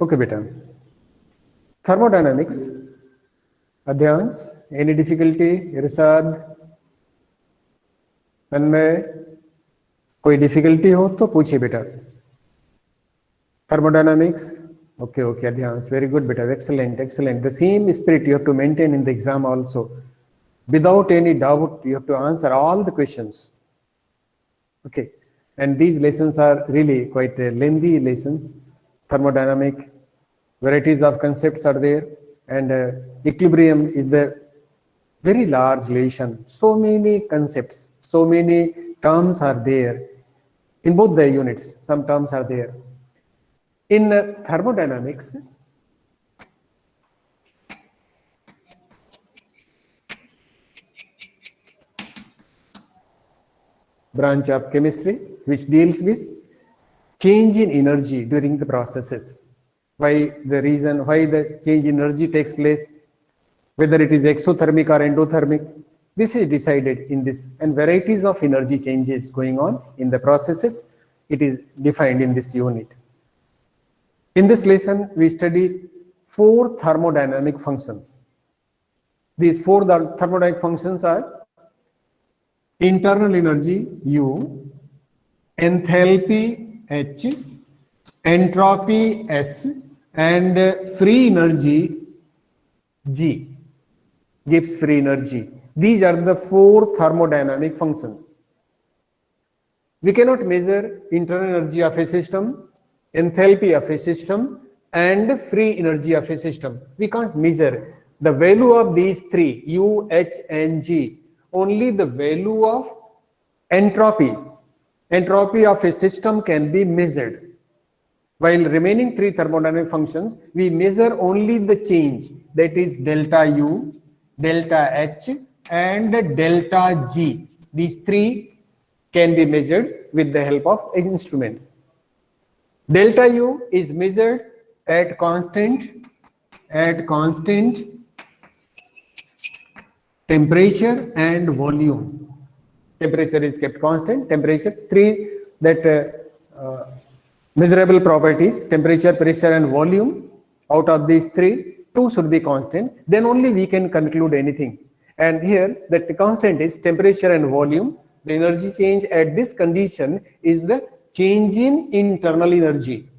Okay, beta. Thermodynamics. अध्यांश. Any difficulty? इरशाद, तन्मय, कोई difficulty हो तो पूछिए बेटा. Thermodynamics. Okay, okay, अध्यांश. Very good, beta. Excellent, excellent. The same spirit you have to maintain in the exam also. Without any doubt, you have to answer all the questions. Okay, and these lessons are really quite lengthy lessons. Thermodynamic, varieties of concepts are there, and equilibrium is the very large lesson. So many concepts, so many terms are there in both the units. Some terms are there in thermodynamics. Branch of chemistry which deals with change in energy during the processes. Why the reason why the change in energy takes place, whether it is exothermic or endothermic, this is decided in this, and varieties of energy changes going on in the processes, it is defined in this unit. In this lesson, we study 4 thermodynamic functions. These 4 thermodynamic functions are internal energy U, enthalpy H, entropy S, and free energy G. Gives free energy. These are the 4 thermodynamic functions. We cannot measure internal energy of a system, enthalpy of a system, and free energy of a system. We can't measure the value of these 3, U, H, and G. Only the value of entropy of a system can be measured. While remaining 3 thermodynamic functions, we measure only the change, that is delta U, delta H, and delta G. These 3 can be measured with the help of instruments. Delta U is measured at constant temperature and volume. Temperature is kept constant, temperature, 3 that measurable properties, temperature, pressure, and volume. Out of these 3, 2 should be constant, then only we can conclude anything. And here the constant is temperature and volume. The energy change at this condition is the change in internal energy.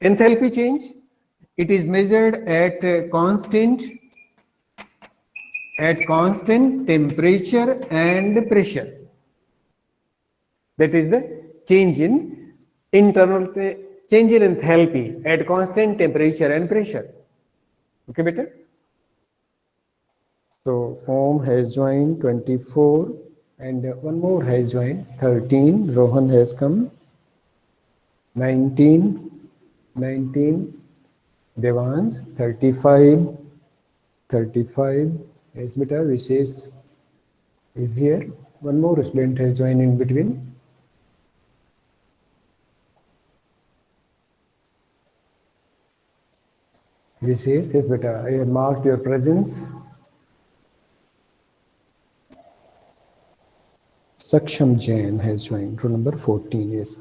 Enthalpy change, it is measured at constant temperature and pressure. That is the change in enthalpy at constant temperature and pressure. Okay, beta? So Om has joined 24, and one more has joined 13. Rohan has come 19. Devans 35. Yes, beta. Vishesh is here. One more student has joined in between. Vishesh, yes, beta. I have marked your presence. Saksham Jain has joined. Roll number 14. Yes,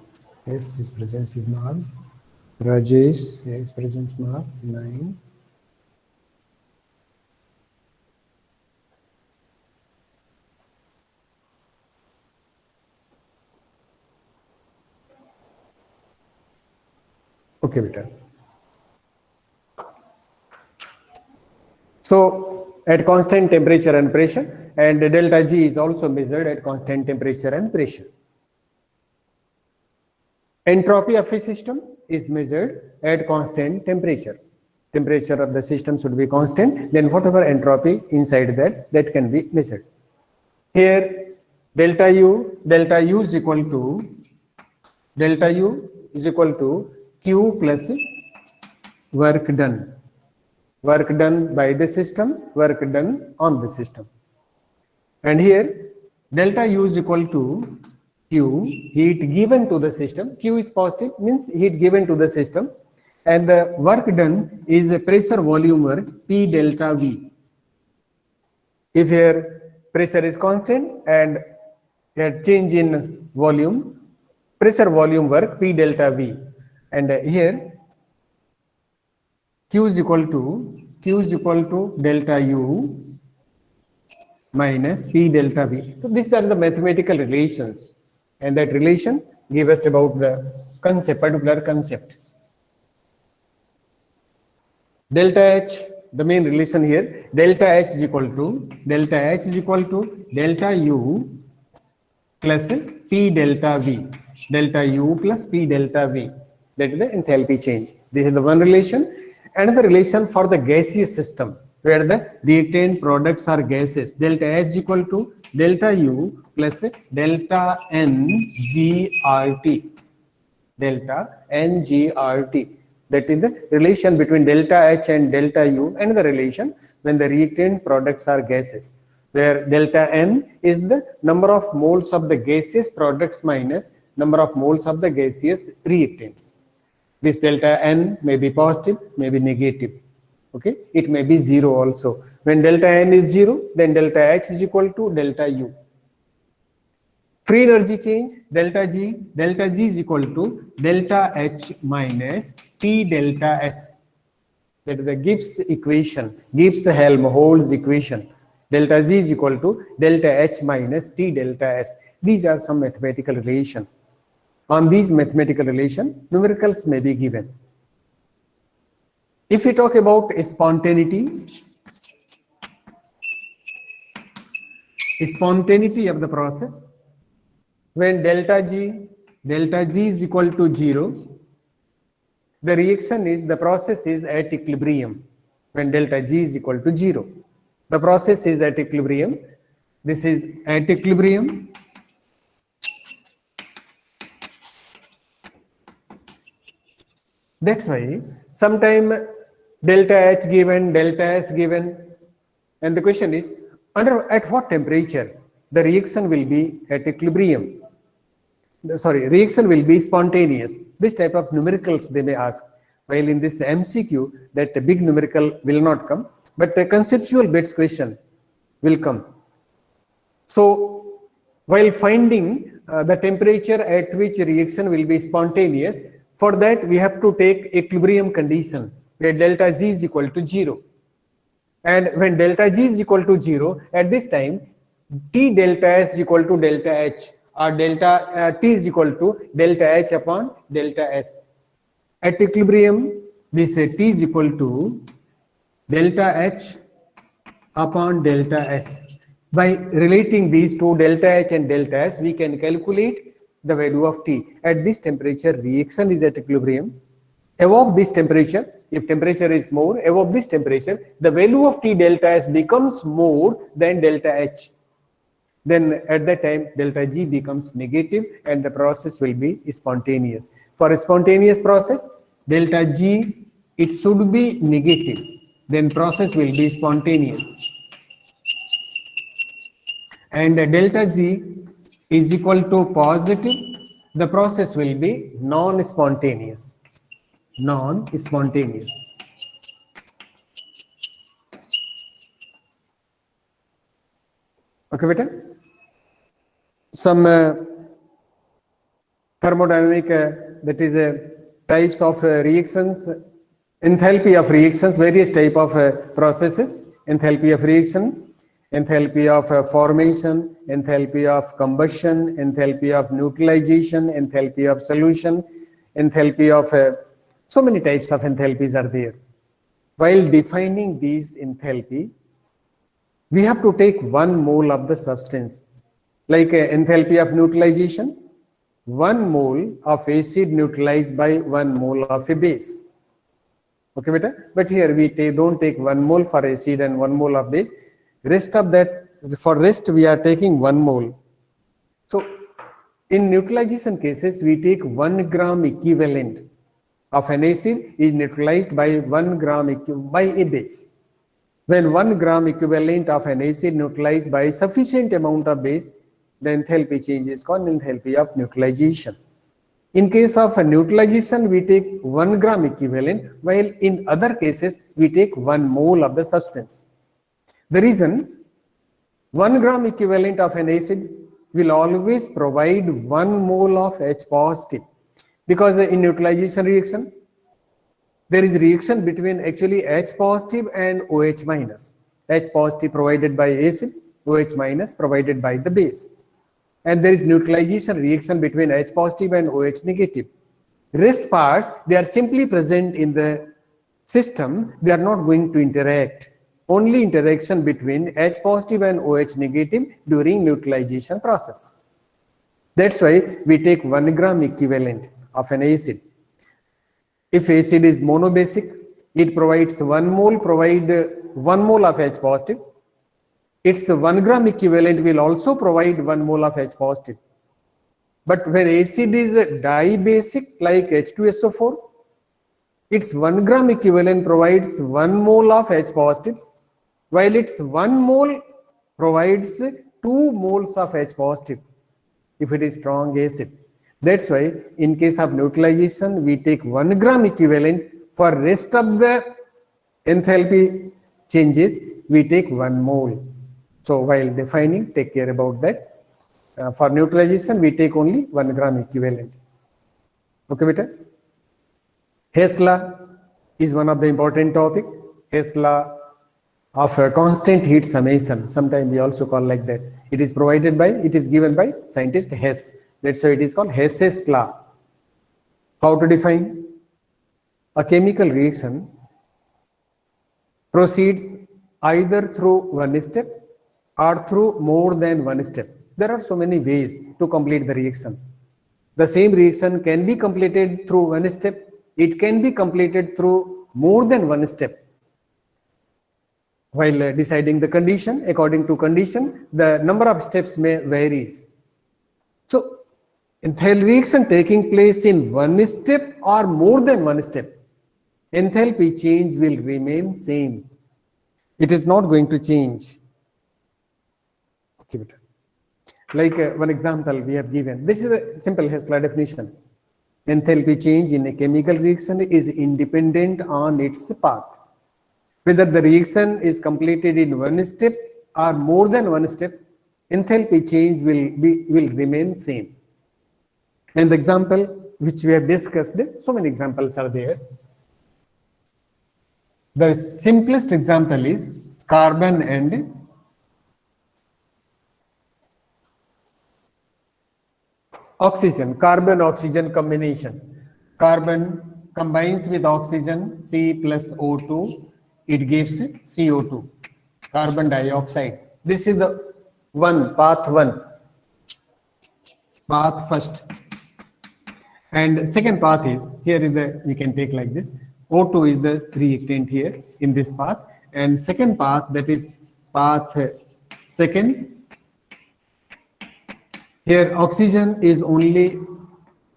his presence is marked. Rajesh, his presence marked 9. Okay, beta. So at constant temperature and pressure, and delta G is also measured at constant temperature and pressure. Entropy of a system is measured at constant temperature. Temperature of the system should be constant, then whatever entropy inside that can be measured. Here delta U is equal to Q plus work done by the system, work done on the system. And here delta U is equal to Q, heat given to the system. Q is positive, means heat given to the system, and the work done is a pressure volume work, P delta V. If here pressure is constant and a change in volume, pressure volume work, P delta V. And here Q is equal to delta U minus P delta V. So these are the mathematical relations, and that relation give us about the concept, particular concept. Delta H, the main relation here, delta H is equal to delta U plus P delta V, delta U plus P delta V. That is the enthalpy change. This is the one relation. Another relation for the gaseous system, where the reactant products are gases. Delta H is equal to delta U plus delta NGRT. Delta NGRT. That is the relation between delta H and delta U, and the relation when the reactant products are gases, where delta N is the number of moles of the gaseous products minus number of moles of the gaseous reactants. This delta N may be positive, may be negative. Okay, it may be 0 also. When delta N is 0, then delta H is equal to delta U. Free energy change, delta G is equal to delta H minus T delta S. That is the Gibbs equation, Gibbs-Helmholtz equation. Delta G is equal to delta H minus T delta S. These are some mathematical relation. On these mathematical relation, numericals may be given. If we talk about spontaneity of the process, when delta G is equal to 0, the process is at equilibrium. When delta G is equal to 0, the process is at equilibrium. This is at equilibrium. That's why sometime delta H given, delta S given, and the question is at what temperature the reaction will be at equilibrium. Reaction will be spontaneous. This type of numericals they may ask. While in this MCQ, that big numerical will not come, but a conceptual bits question will come. So, while finding the temperature at which reaction will be spontaneous, for that we have to take equilibrium condition, where delta G is equal to 0. And when delta G is equal to 0, at this time, T delta S is equal to delta H, or delta T is equal to delta H upon delta S. At equilibrium, this T is equal to delta H upon delta S. By relating these two, delta H and delta S, we can calculate the value of T. At this temperature, reaction is at equilibrium. Above this temperature, if temperature is more, above this temperature, the value of T delta S becomes more than delta H. Then at that time, delta G becomes negative and the process will be spontaneous. For a spontaneous process, delta G, it should be negative. Then process will be spontaneous. And delta G is equal to positive, the process will be non-spontaneous. Non-spontaneous. Okay, beta? Some thermodynamic, that is types of reactions, enthalpy of reactions, various type of processes, enthalpy of reaction, enthalpy of formation, enthalpy of combustion, enthalpy of neutralization, enthalpy of solution, enthalpy of so many types of enthalpies are there. While defining these enthalpy, we have to take 1 mole of the substance. Like enthalpy of neutralization, 1 mole of acid neutralized by 1 mole of a base. Okay, beta? But here we don't take 1 mole for acid and 1 mole of base. Rest of that, for rest we are taking 1 mole. So in neutralization cases, we take 1 gram equivalent of an acid is neutralized by 1 gram by a base. When 1 gram equivalent of an acid neutralized by sufficient amount of base, the enthalpy change is called enthalpy of neutralization. In case of a neutralization, we take 1 gram equivalent, while in other cases, we take 1 mole of the substance. The reason 1 gram equivalent of an acid will always provide 1 mole of H positive, because in neutralization reaction, there is reaction between actually H positive and OH minus. H positive provided by acid, OH minus provided by the base. And there is neutralization reaction between H positive and OH negative. Rest part, they are simply present in the system, they are not going to interact. Only interaction between H positive and OH negative during neutralization process. That's why we take 1 gram equivalent of an acid. If acid is monobasic, it provides 1 mole of H positive. Its 1 gram equivalent will also provide 1 mole of H positive. But when acid is dibasic like H2SO4, its 1 gram equivalent provides 1 mole of H positive, while its 1 mole provides 2 moles of H positive if it is strong acid. That's why in case of neutralization, we take 1 gram equivalent. For rest of the enthalpy changes, we take 1 mole. So while defining, take care about that. For neutralization, we take only 1 gram equivalent. Okay, beta? Hess law is one of the important topic. Hess law of a constant heat summation. Sometimes we also call like that. It is given by scientist Hess. That's why it is called Hess's law. How to define? A chemical reaction proceeds either through one step or through more than one step. There are so many ways to complete the reaction. The same reaction can be completed through one step. It can be completed through more than one step. While deciding the condition, according to condition, the number of steps may varies. So, enthalpy reaction taking place in one step or more than one step, enthalpy change will remain same. It is not going to change. Okay, like one example we have given. This is a simple Hess law definition. Enthalpy change in a chemical reaction is independent on its path. Whether the reaction is completed in one step or more than one step, enthalpy change will remain same. And the example which we have discussed, so many examples are there. The simplest example is carbon and oxygen, carbon-oxygen combination. Carbon combines with oxygen, C plus O2, it gives CO2, carbon dioxide. This is the path first. And second path is, here is we can take like this, O2 is the reactant here in this path, and second path, that is path second. Here oxygen is only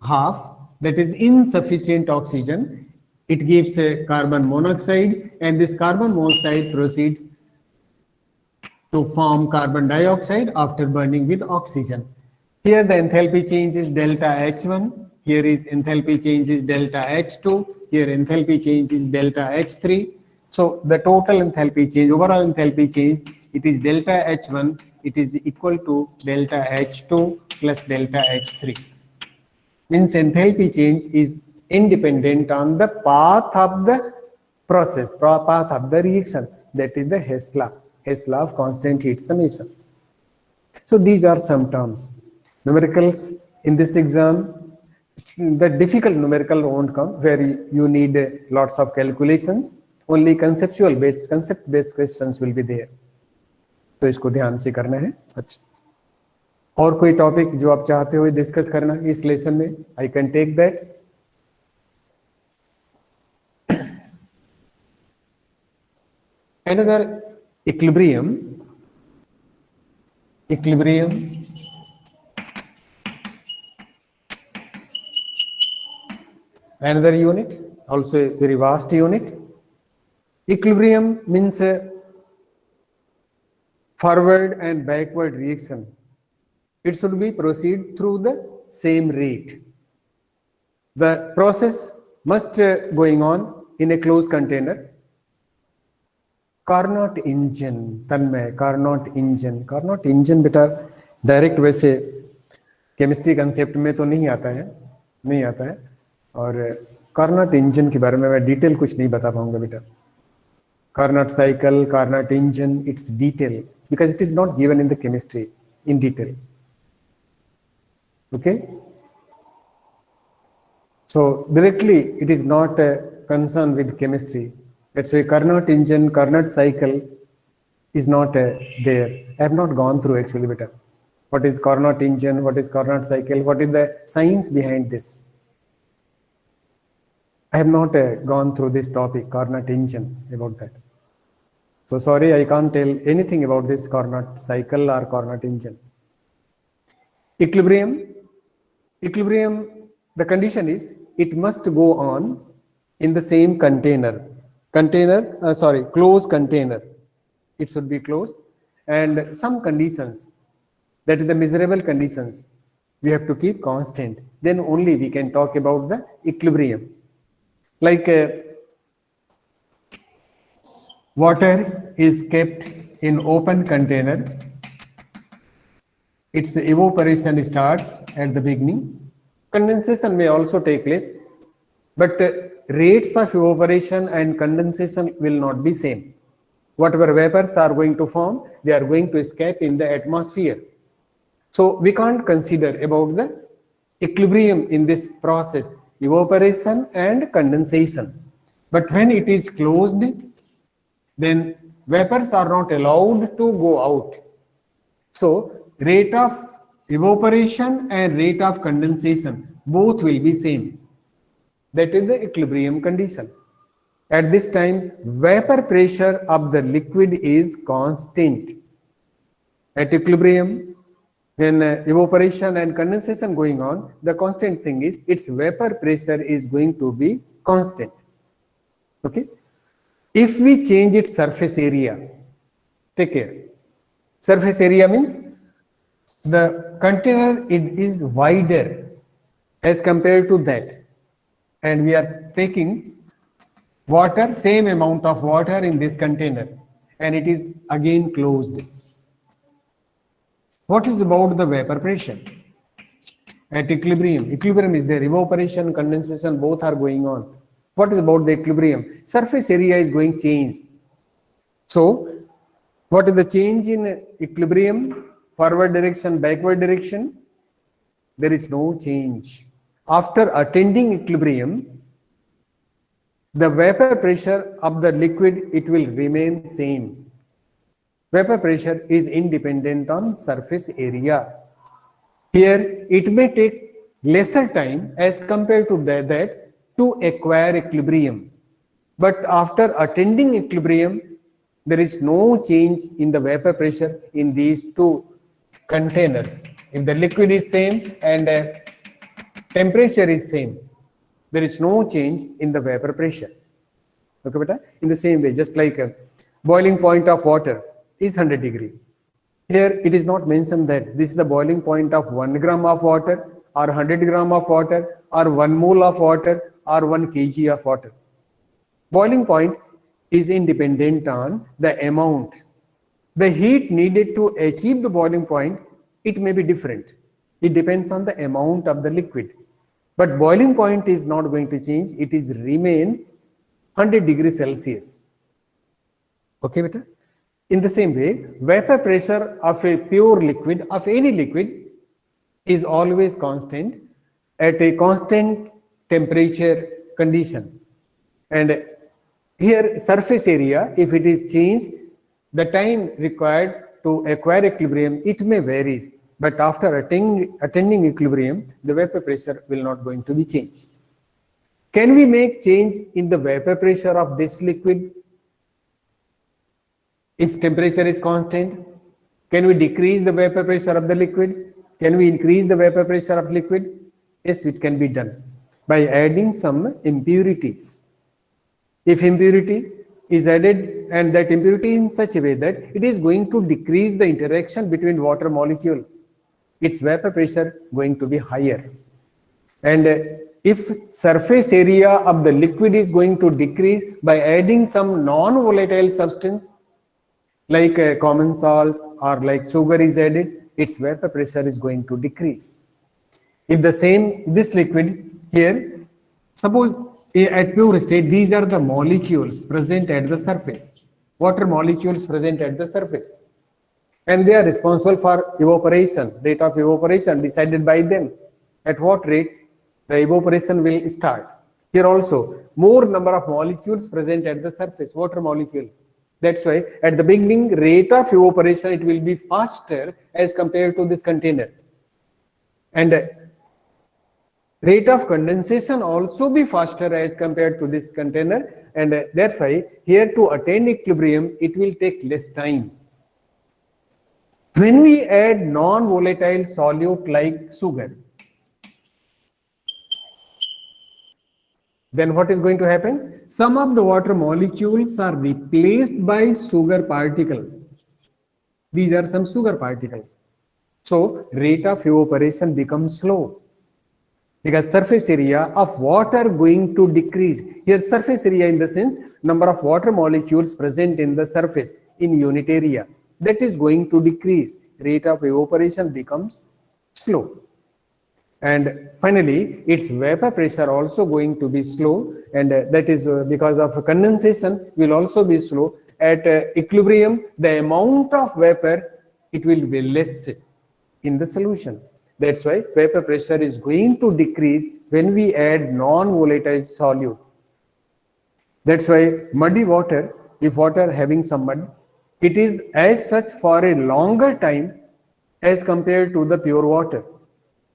half, that is insufficient oxygen. It gives a carbon monoxide, and this carbon monoxide proceeds to form carbon dioxide after burning with oxygen. Here the enthalpy change is delta H1, here is enthalpy change is delta H2, here enthalpy change is delta H3. So the total enthalpy change, overall enthalpy change, it is delta H1, it is equal to delta H2 plus delta H3. Means enthalpy change is independent on the path of the process, path of the reaction. That is the Hess law of constant heat summation. So these are some terms. Numericals in this exam, the difficult numerical won't come, where you need lots of calculations. Only concept-based questions will be there. तो इसको ध्यान से करना है. अच्छा, और कोई topic जो आप चाहते हो डिस्कस करना इस लेसन में, I can take that. Another equilibrium, another unit, also a very vast unit. Equilibrium means forward and backward reaction. It should be proceed through the same rate. The process must going on in a closed container. Carnot engine, Tanmay, Carnot engine बेटा direct वैसे chemistry concept में तो नहीं आता है, और Carnot engine के बारे में मैं डिटेल कुछ नहीं बता पाऊंगा बेटा. Carnot cycle, Carnot engine, its detail, because it is not given in the chemistry in detail. Okay. So directly it is not a concern with chemistry. That's why Carnot engine, Carnot cycle is not there. I have not gone through actually better. What is Carnot engine? What is Carnot cycle? What is the science behind this? I have not gone through this topic, Carnot engine, about that. So sorry, I can't tell anything about this Carnot cycle or Carnot engine. Equilibrium. Equilibrium, the condition is it must go on in the same container. Closed container. It should be closed. And some conditions, that is the measurable conditions, we have to keep constant. Then only we can talk about the equilibrium. Like water is kept in open container. Its evaporation starts at the beginning. Condensation may also take place, but rates of evaporation and condensation will not be same. Whatever vapors are going to form, they are going to escape in the atmosphere. So we can't consider about the equilibrium in this process, evaporation and condensation. But when it is closed, then vapors are not allowed to go out. So rate of evaporation and rate of condensation, both will be same. That is the equilibrium condition. At this time, vapor pressure of the liquid is constant. At equilibrium, when evaporation and condensation going on, the constant thing is its vapor pressure is going to be constant. Okay. If we change its surface area, take care. Surface area means the container it is wider as compared to that, and we are taking water, same amount of water in this container, and it is again closed. What is about the vapor pressure? At equilibrium, equilibrium is there, evaporation, condensation, both are going on. What is about the equilibrium? Surface area is going to change. So, what is the change in equilibrium? Forward direction, backward direction? There is no change. After attaining equilibrium, the vapor pressure of the liquid, it will remain same. Vapor pressure is independent on surface area. Here, it may take lesser time as compared to that to acquire equilibrium. But after attaining equilibrium, there is no change in the vapor pressure in these two containers. If the liquid is same and temperature is same, there is no change in the vapor pressure. Okay, beta? In the same way, just like boiling point of water is 100 degree. Here it is not mentioned that this is the boiling point of 1 gram of water or 100 gram of water or 1 mole of water or 1 kg of water. Boiling point is independent on the amount. The heat needed to achieve the boiling point, it may be different. It depends on the amount of the liquid. But boiling point is not going to change. It is remain 100 degrees Celsius. Okay, beta? In the same way, vapor pressure of a pure liquid, of any liquid, is always constant at a constant temperature condition. And here surface area, if it is changed, the time required to acquire equilibrium, it may varies. But after attaining equilibrium, the vapor pressure will not going to be changed. Can we make change in the vapor pressure of this liquid? If temperature is constant, can we decrease the vapor pressure of the liquid? Can we increase the vapor pressure of liquid? Yes, it can be done by adding some impurities. If impurity is added and that impurity in such a way that it is going to decrease the interaction between water molecules, its vapor pressure going to be higher. And if surface area of the liquid is going to decrease by adding some non-volatile substance, like a common salt or like sugar is added, its vapor pressure is going to decrease. If the same, this liquid here, suppose At pure state, these are the molecules present at the surface. Water molecules present at the surface. And they are responsible for evaporation, rate of evaporation decided by them. At what rate the evaporation will start. Here also, more number of molecules present at the surface, water molecules. That's why at the beginning, rate of evaporation, it will be faster as compared to this container. And rate of condensation also be faster as compared to this container. And therefore, here to attain equilibrium, it will take less time. When we add non-volatile solute like sugar, then what is going to happen? Some of the water molecules are replaced by sugar particles. These are some sugar particles. So rate of evaporation becomes slow because surface area of water going to decrease. Here surface area in the sense number of water molecules present in the surface in unit area. That is going to decrease. Rate of evaporation becomes slow. And finally, its vapor pressure also going to be slow, and that is because of condensation will also be slow. At equilibrium, the amount of vapor, it will be less in the solution. That's why vapor pressure is going to decrease when we add non-volatile solute. That's why muddy water, if water having some mud, it is as such for a longer time as compared to the pure water.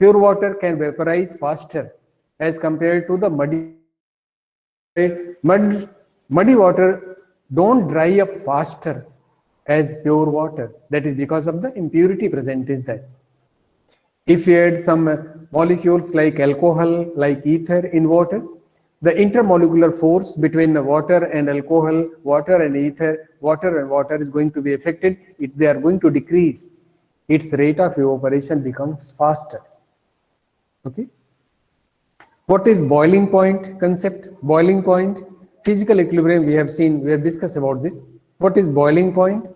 Pure water can vaporize faster as compared to the muddy. Muddy water don't dry up faster as pure water. That is because of the impurity present is there. If you add some molecules like alcohol, like ether in water, the intermolecular force between the water and alcohol, water and ether, water and water is going to be affected. They are going to decrease. Its rate of evaporation becomes faster. Okay. What is boiling point concept? Boiling point, physical equilibrium we have seen, we have discussed about this. What is boiling point?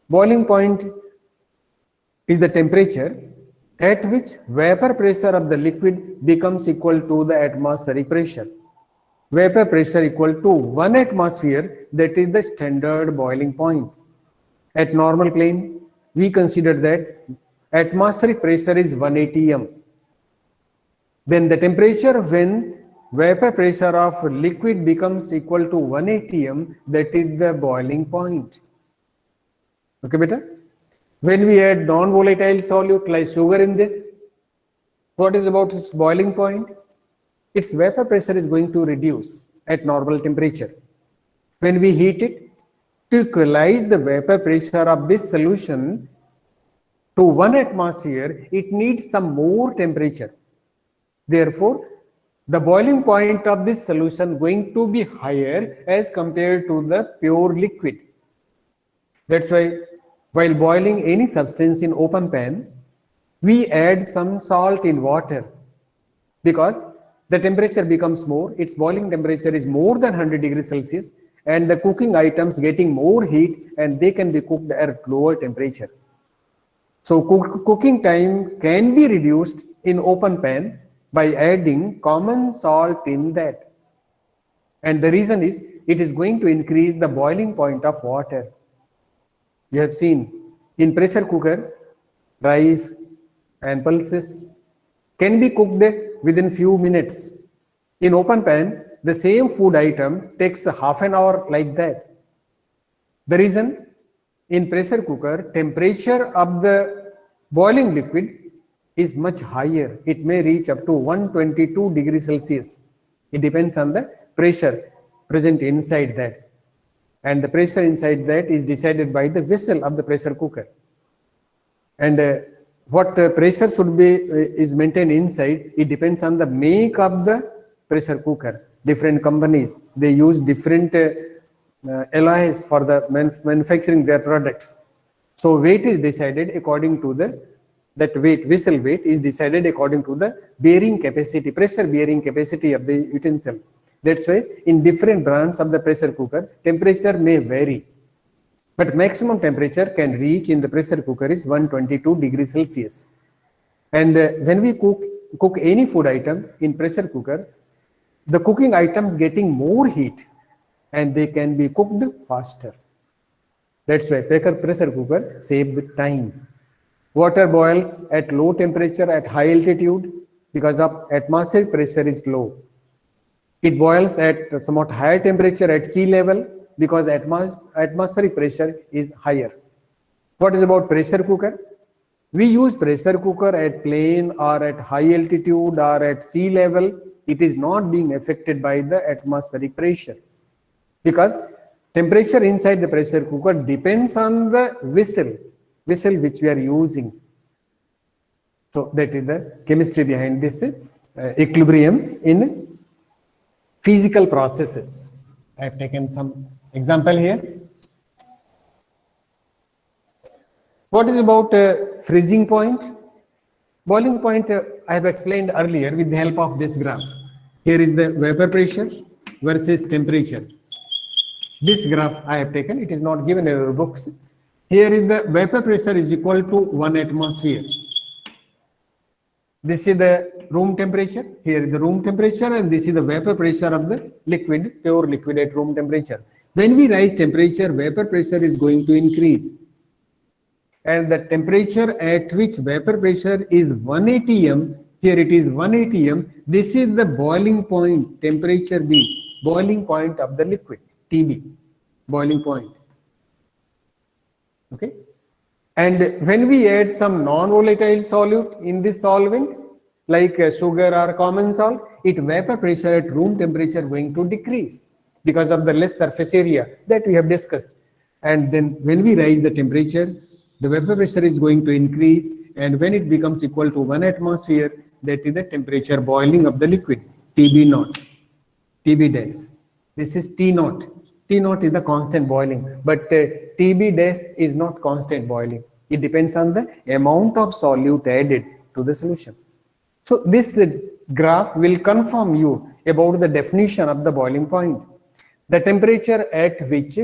Boiling point is the temperature at which vapor pressure of the liquid becomes equal to the atmospheric pressure. Vapor pressure equal to 1 atmosphere, that is the standard boiling point. At normal plane, we consider that atmospheric pressure is 180 m. Then the temperature when vapor pressure of liquid becomes equal to 180 m, that is the boiling point. Okay, beta? When we add non-volatile solute like sugar in this, what is about its boiling point? Its vapor pressure is going to reduce at normal temperature. When we heat it, to equalize the vapor pressure of this solution to 1 atmosphere, it needs some more temperature. Therefore, the boiling point of this solution going to be higher as compared to the pure liquid. That's why while boiling any substance in open pan, we add some salt in water because the temperature becomes more, its boiling temperature is more than 100 degrees Celsius, and the cooking items getting more heat and they can be cooked at lower temperature. So cooking time can be reduced in open pan by adding common salt in that. And the reason is it is going to increase the boiling point of water. You have seen in pressure cooker, rice and pulses can be cooked within few minutes. In open pan, the same food item takes half an hour like that. The reason, in pressure cooker, temperature of the boiling liquid is much higher. It may reach up to 122 degrees Celsius. It depends on the pressure present inside that. And the pressure inside that is decided by the vessel of the pressure cooker. And what pressure should be is maintained inside, it depends on the make of the pressure cooker. Different companies, they use different alloys for the manufacturing their products. So weight is decided according to that weight, vessel weight is decided according to the bearing capacity, pressure bearing capacity of the utensil. That's why in different brands of the pressure cooker, temperature may vary. But maximum temperature can reach in the pressure cooker is 122 degrees Celsius. And when we cook any food item in pressure cooker, the cooking items getting more heat and they can be cooked faster. That's why pressure cooker save time. Water boils at low temperature at high altitude because of atmospheric pressure is low. It boils at somewhat higher temperature at sea level because atmospheric pressure is higher. What is about pressure cooker? We use pressure cooker at plain or at high altitude or at sea level. It is not being affected by the atmospheric pressure because temperature inside the pressure cooker depends on the vessel which we are using. So that is the chemistry behind this equilibrium in physical processes. I have taken some example here. What is about freezing point? Boiling point I have explained earlier with the help of this graph. Here is the vapor pressure versus temperature. This graph I have taken, it is not given in our books. Here is the vapor pressure is equal to 1 atmosphere. This is the room temperature. Here is the room temperature and this is the vapor pressure of the liquid, pure liquid at room temperature. When we rise temperature, vapor pressure is going to increase. And the temperature at which vapor pressure is 180 m, here it is 180 m, this is the boiling point, temperature B, boiling point of the liquid, TB, boiling point. Okay. And when we add some non-volatile solute in this solvent, like sugar or common salt, its vapor pressure at room temperature going to decrease because of the less surface area that we have discussed. And then when we raise the temperature, the vapor pressure is going to increase, and when it becomes equal to 1 atmosphere, that is the temperature boiling of the liquid, TB naught, TB dash. This is T naught. T naught is the constant boiling, but TB dash is not constant boiling. It depends on the amount of solute added to the solution. So this graph will confirm you about the definition of the boiling point. The temperature at which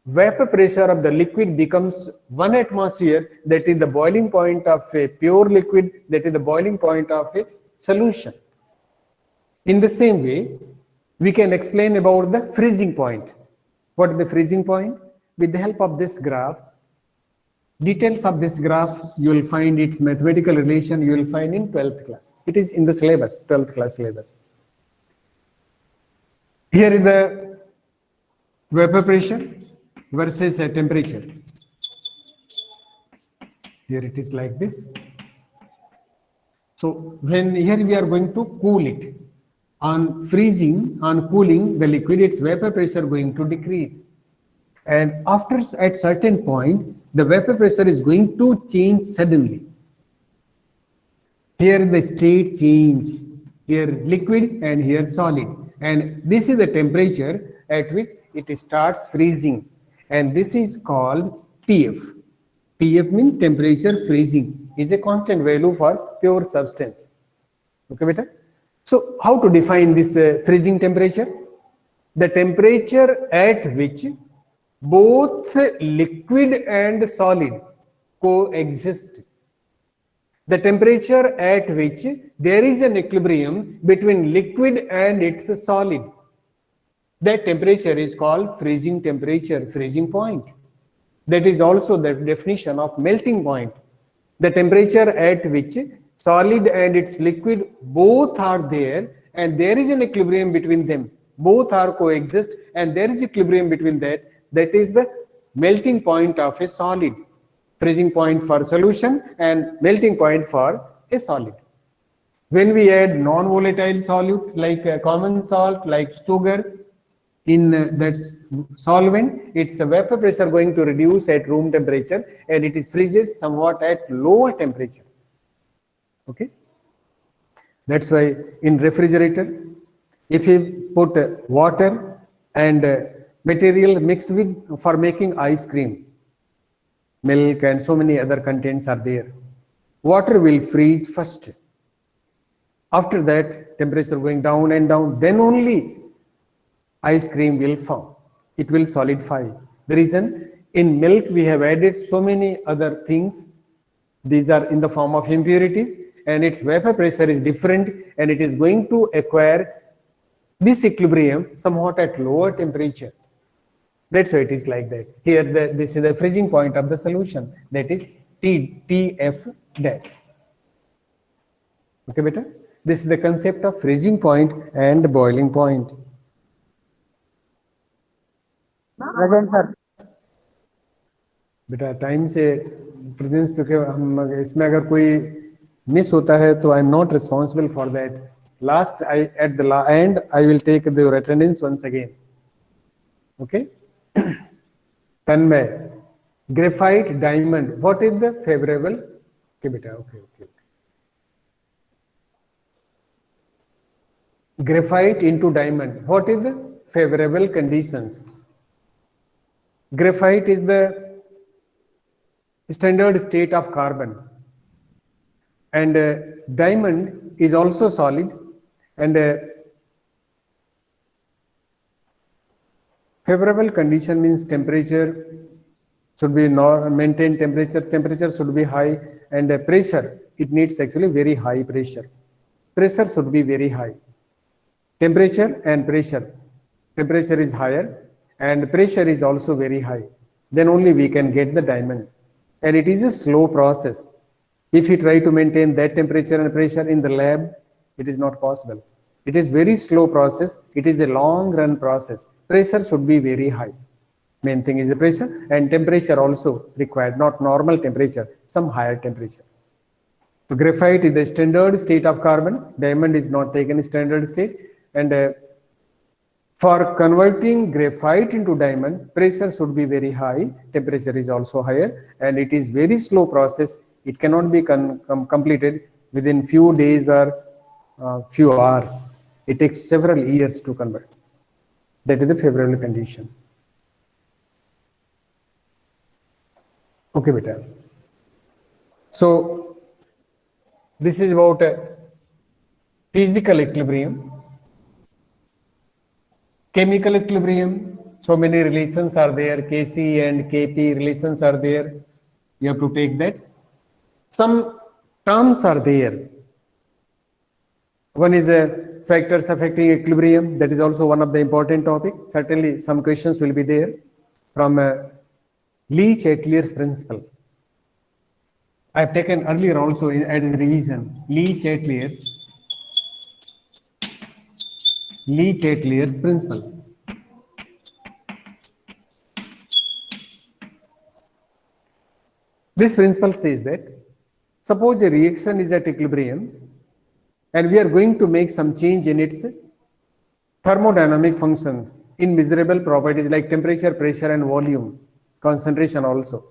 vapor pressure of the liquid becomes 1 atmosphere, that is the boiling point of a pure liquid, that is the boiling point of a solution. In the same way, we can explain about the freezing point. What is the freezing point? With the help of this graph, details of this graph, you will find its mathematical relation, you will find in 12th class. It is in the syllabus, 12th class syllabus. Here is the vapor pressure versus a temperature. Here it is like this. So when here we are going to cool it. On freezing, on cooling the liquid, its vapor pressure going to decrease. And after at certain point, the vapor pressure is going to change suddenly. Here the state change, here liquid and here solid. And this is the temperature at which it starts freezing. And this is called TF. TF means temperature freezing, is a constant value for pure substance. Okay, beta? So how to define this freezing temperature? The temperature at which both liquid and solid coexist. The temperature at which there is an equilibrium between liquid and its solid. That temperature is called freezing temperature, freezing point. That is also the definition of melting point. The temperature at which solid and its liquid both are there and there is an equilibrium between them. Both are coexist and there is equilibrium between that. That is the melting point of a solid. Freezing point for solution and melting point for a solid. When we add non-volatile solute like common salt, like sugar, in that solvent, its vapor pressure going to reduce at room temperature and it is freezes somewhat at lower temperature. Okay, that's why in refrigerator, if you put water and material mixed with for making ice cream, milk and so many other contents are there, water will freeze first. After that, temperature going down and down, then only ice cream will form. It will solidify. The reason, in milk we have added so many other things. These are in the form of impurities and its vapor pressure is different and it is going to acquire this equilibrium somewhat at lower temperature. That's why it is like that. Here, this is the freezing point of the solution, that is TF dash. Okay, beta? This is the concept of freezing point and boiling point. Present sir. बेटा time से presence तो क्या हम इसमें अगर कोई miss होता है तो I am not responsible for that. Last I at the end I will take your attendance once again. Okay. Tanmay, graphite diamond, what is the favourable? Okay बेटा, okay okay. Graphite into diamond, what is the favorable conditions? Graphite is the standard state of carbon, and diamond is also solid, and favorable condition means temperature should be maintained, temperature should be high, and pressure, it needs actually very high pressure. Pressure should be very high. Temperature and pressure. Temperature is higher and pressure is also very high. Then only we can get the diamond. And it is a slow process. If you try to maintain that temperature and pressure in the lab, it is not possible. It is very slow process. It is a long run process. Pressure should be very high. Main thing is the pressure, and temperature also required, not normal temperature, some higher temperature. So graphite is the standard state of carbon. Diamond is not taken standard state. And for converting graphite into diamond, pressure should be very high, temperature is also higher, and it is very slow process. It cannot be completed within few days or few hours. It takes several years to convert. That is the favorable condition. Okay, beta. So this is about physical equilibrium. Chemical equilibrium, so many relations are there, Kc and Kp relations are there. You have to take that. Some terms are there. One is factors affecting equilibrium. That is also one of the important topics. Certainly some questions will be there from Lee-Chatelier's principle. I have taken earlier also as revision Lee-Chatelier's principle. This principle says that suppose a reaction is at equilibrium and we are going to make some change in its thermodynamic functions in measurable properties like temperature, pressure, and volume, concentration also.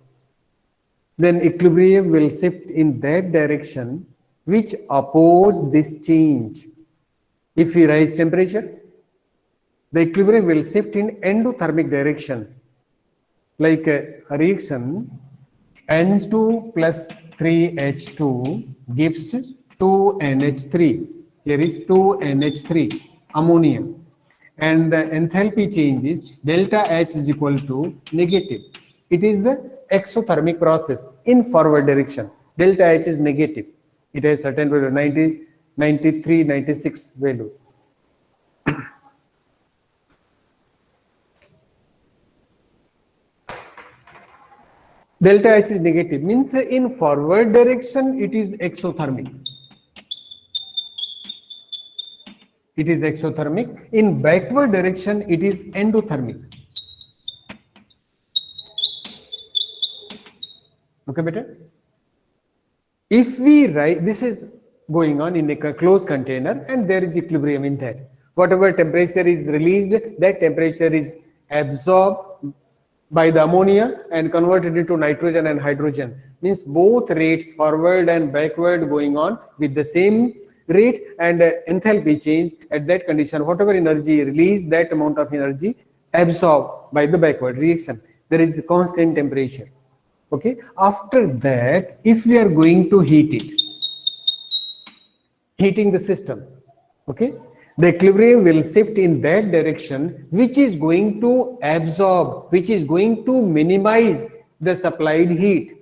Then equilibrium will shift in that direction which oppose this change. If we raise temperature, the equilibrium will shift in endothermic direction. Like a reaction N2 plus 3H2 gives 2NH3. Here is 2NH3, ammonia. And the enthalpy change is delta H is equal to negative. It is the exothermic process in forward direction. Delta H is negative. It has certain value, 90, 93, 96 values. Delta H is negative, means in forward direction it is exothermic. It is exothermic. In backward direction it is endothermic. Okay, better? If we write, this is going on in a closed container and there is equilibrium in that. Whatever temperature is released, that temperature is absorbed by the ammonia and converted into nitrogen and hydrogen. Means both rates, forward and backward, going on with the same rate, and enthalpy change at that condition. Whatever energy released, that amount of energy absorbed by the backward reaction. There is a constant temperature. Okay. After that, if we are going to heat it, heating the system, okay, the equilibrium will shift in that direction, which is going to absorb, which is going to minimize the supplied heat,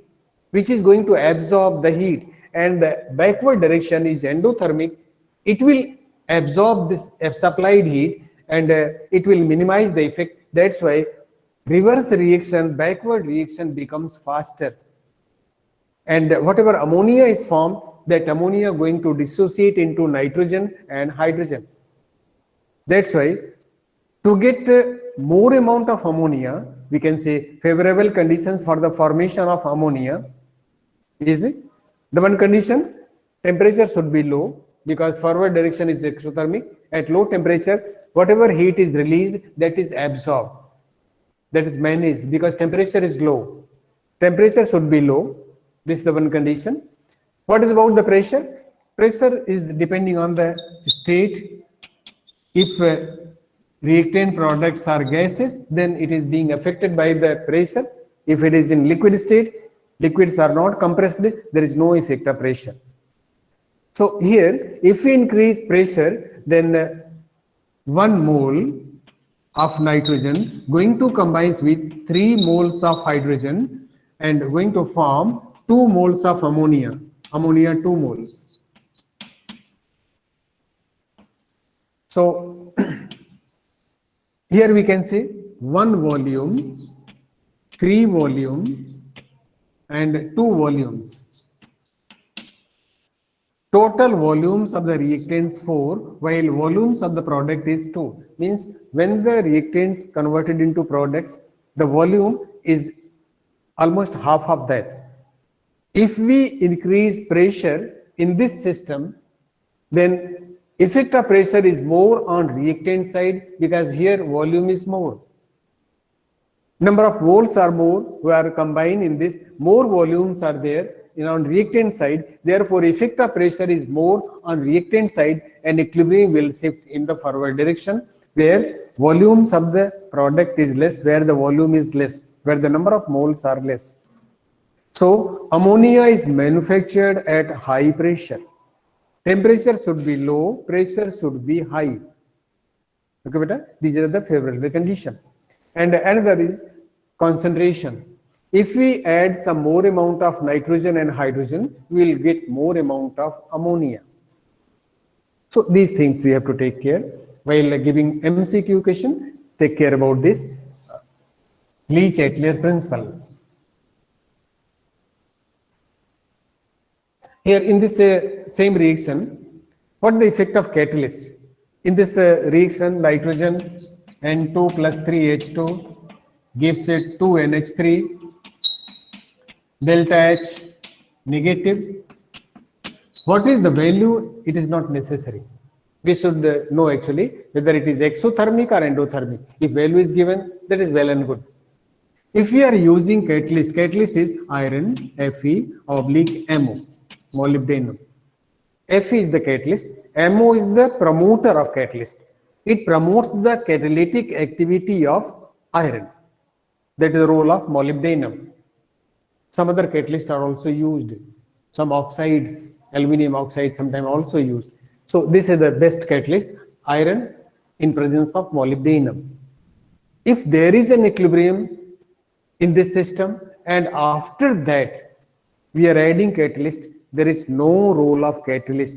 which is going to absorb the heat, and the backward direction is endothermic. It will absorb this supplied heat, and it will minimize the effect. That's why reverse reaction, backward reaction becomes faster. And whatever ammonia is formed, that ammonia going to dissociate into nitrogen and hydrogen. That's why to get more amount of ammonia, we can say favorable conditions for the formation of ammonia is the one condition, temperature should be low, because forward direction is exothermic. At low temperature, whatever heat is released, that is absorbed, that is managed, because temperature is low. Temperature should be low. This is the one condition. What is about the pressure? Pressure is depending on the state. If reactant products are gases, then it is being affected by the pressure. If it is in liquid state, liquids are not compressed, there is no effect of pressure. So here, if we increase pressure, then 1 mole of nitrogen going to combine with 3 moles of hydrogen and going to form 2 moles of ammonia, 2 moles. So here we can say 1 volume, 3 volumes, and 2 volumes. Total volumes of the reactants 4, while volumes of the product is 2. Means when the reactants converted into products, the volume is almost half of that. If we increase pressure in this system, then effect of pressure is more on reactant side, because here volume is more. Number of moles are more, who are combined in this, more volumes are there on reactant side. Therefore, effect of pressure is more on reactant side, and equilibrium will shift in the forward direction, where volumes of the product is less, where the volume is less, where the number of moles are less. So ammonia is manufactured at high pressure. Temperature should be low, pressure should be high. Okay, beta? These are the favorable condition. And another is concentration. If we add some more amount of nitrogen and hydrogen, we will get more amount of ammonia. So these things we have to take care. While giving MCQ question, take care about this Leach-Atelier principle. Here in this same reaction, what is the effect of catalyst? In this reaction, nitrogen N2 plus 3H2 gives it 2NH3, delta H negative. What is the value? It is not necessary. We should know actually whether it is exothermic or endothermic. If value is given, that is well and good. If we are using catalyst, catalyst is iron, Fe oblique MO, molybdenum. Fe is the catalyst, MO is the promoter of catalyst. It promotes the catalytic activity of iron. That is the role of molybdenum. Some other catalysts are also used. Some oxides, aluminum oxide sometimes also used. So this is the best catalyst, iron in presence of molybdenum. If there is an equilibrium in this system, and after that we are adding catalyst, there is no role of catalyst.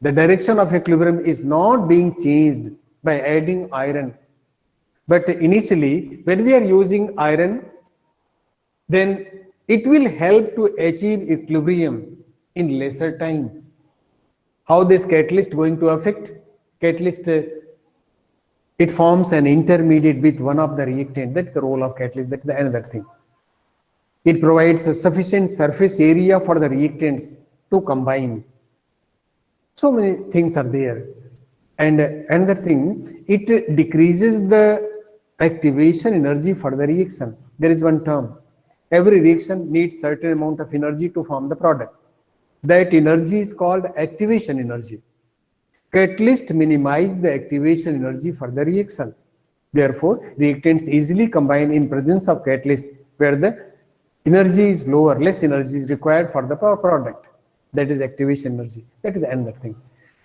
The direction of equilibrium is not being changed by adding iron. But initially, when we are using iron, then it will help to achieve equilibrium in lesser time. How this catalyst going to affect? Catalyst, it forms an intermediate with one of the reactant. That's the role of catalyst. That's the another thing. It provides a sufficient surface area for the reactants to combine. So many things are there. And another thing, it decreases the activation energy for the reaction. There is one term. Every reaction needs certain amount of energy to form the product. That energy is called activation energy. Catalyst minimize the activation energy for the reaction. Therefore, reactants easily combine in presence of catalyst, where the energy is lower, less energy is required for the product. That is activation energy. That is another thing.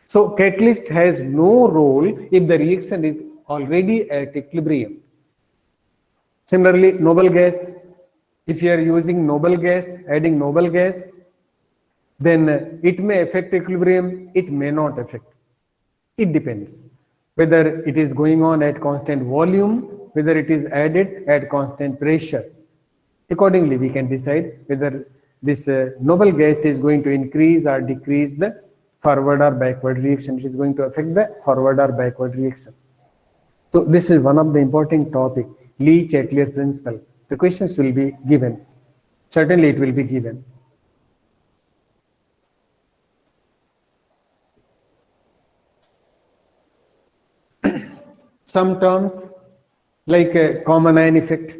So catalyst has no role if the reaction is already at equilibrium. Similarly, noble gas, if you are using noble gas, adding noble gas, then it may affect equilibrium, it may not affect. It depends whether it is going on at constant volume, whether it is added at constant pressure. Accordingly, we can decide whether this noble gas is going to increase or decrease the forward or backward reaction. It is going to affect the forward or backward reaction. So this is one of the important topic, Le-Chatelier principle. The questions will be given. Certainly it will be given. Some terms like common ion effect,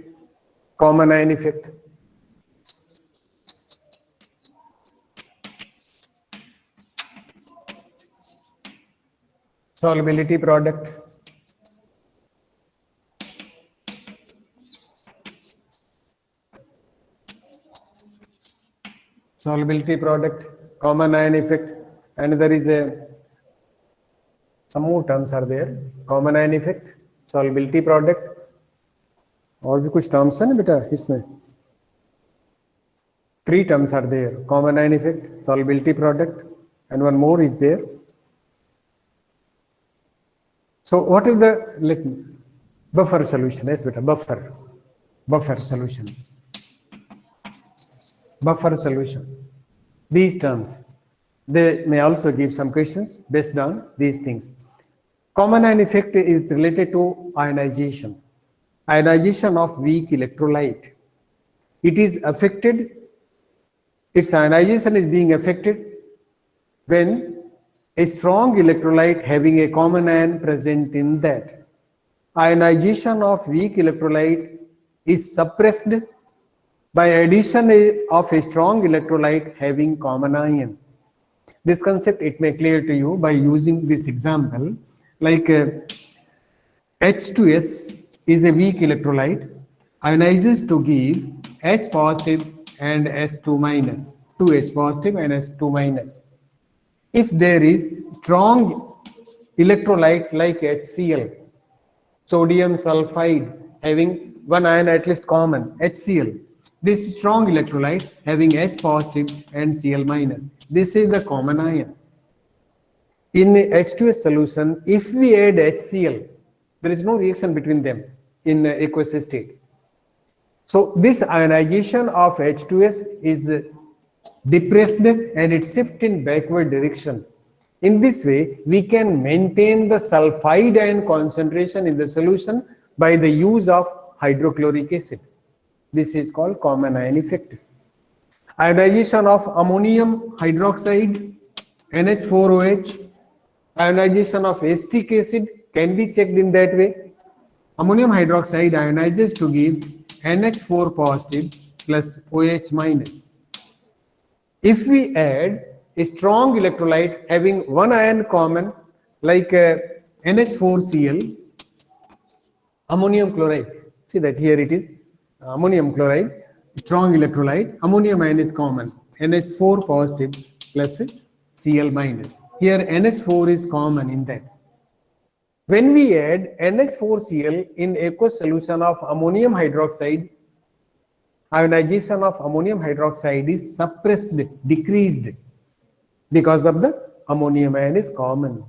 solubility product, common ion effect, and there is some more terms are there, common ion effect, solubility product, और भी कुछ terms है ना बेटा इसमें? 3 terms are there, common ion effect, solubility product, and one more is there. So what is the buffer solution? Yes beta, buffer solution. These terms, they may also give some questions based on these things. Common ion effect is related to ionization of weak electrolyte. It is affected, its ionization is being affected when a strong electrolyte having a common ion present in that. Ionization of weak electrolyte is suppressed by addition of a strong electrolyte having common ion. This concept, it may clear to you by using this example, like H2S is a weak electrolyte, ionizes to give H positive and S2 minus, 2H positive and S2 minus. If there is strong electrolyte like HCl, sodium sulfide having one ion at least common, HCl, this strong electrolyte having H positive and Cl minus, this is the common ion. In H2S solution, if we add HCl, there is no reaction between them in aqueous state. So this ionization of H2S is depressed and it shifts in backward direction. In this way, we can maintain the sulfide ion concentration in the solution by the use of hydrochloric acid. This is called common ion effect. Ionization of ammonium hydroxide, NH4OH, ionization of acetic acid can be checked in that way. Ammonium hydroxide ionizes to give NH4 positive plus OH minus. If we add a strong electrolyte having one ion common like NH4Cl, ammonium chloride, see that here it is ammonium chloride, strong electrolyte, ammonium ion is common, NH4 positive plus Cl minus. Here NH4 is common in that. When we add NH4Cl in aqueous solution of ammonium hydroxide, ionization of ammonium hydroxide is suppressed, decreased, because of the ammonium ion is common.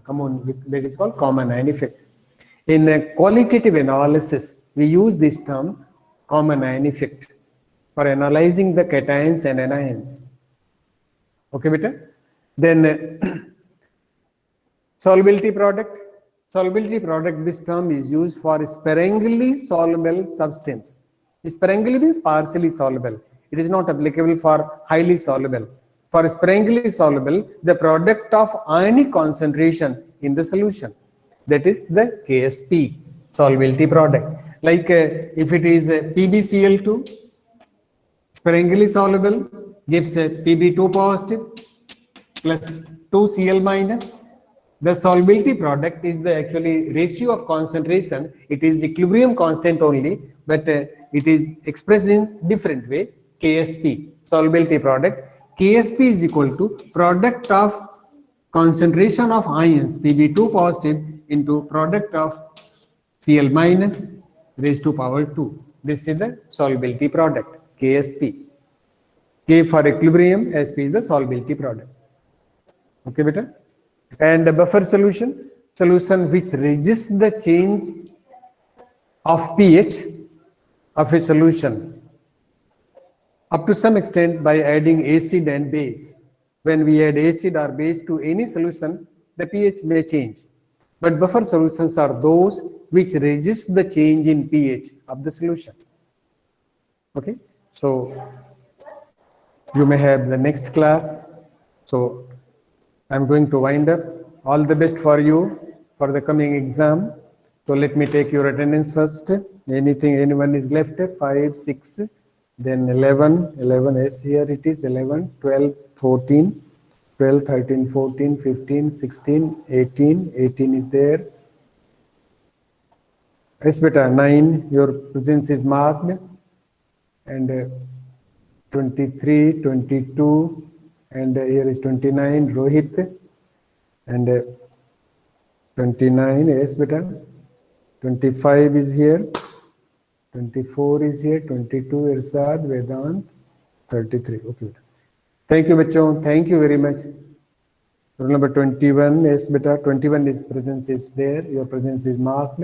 That is called common ion effect. In a qualitative analysis, we use this term common ion effect for analyzing the cations and anions. Okay, beta? Then solubility product. Solubility product, this term is used for sparingly soluble substance. Sparingly means partially soluble. It is not applicable for highly soluble. For sparingly soluble, the product of ionic concentration in the solution, that is the KSP, solubility product. Like if it is PbCl2, sparingly soluble, gives Pb2 positive plus 2Cl minus. The solubility product is the actually ratio of concentration. It is equilibrium constant only, but it is expressed in different way. KSP, solubility product. KSP is equal to product of concentration of ions Pb2 positive into product of Cl minus raised to power 2. This is the solubility product, KSP. K for equilibrium, SP is the solubility product. Okay, beta? And the buffer solution. solution which resists the change of pH of a solution up to some extent by adding acid and base. When we add acid or base to any solution, the pH may change. But buffer solutions are those which resist the change in pH of the solution. Okay, so you may have the next class. So I'm going to wind up. All the best for you for the coming exam. So let me take your attendance first. Anyone is left? 5, 6, then 11, 11, yes, here it is 11, 12, 14, 12, 13, 14, 15, 16, 18, 18 is there. Yes, beta, 9, your presence is marked. And 23, 22, and here is 29, Rohit. And 29, yes, beta. 25 is here. 24 is here. 22, Irsad, Vedant. 33, okay. Thank you, bachon. Thank you very much. Roll number 21, yes, beta. 21 is presence is there. Your presence is marked.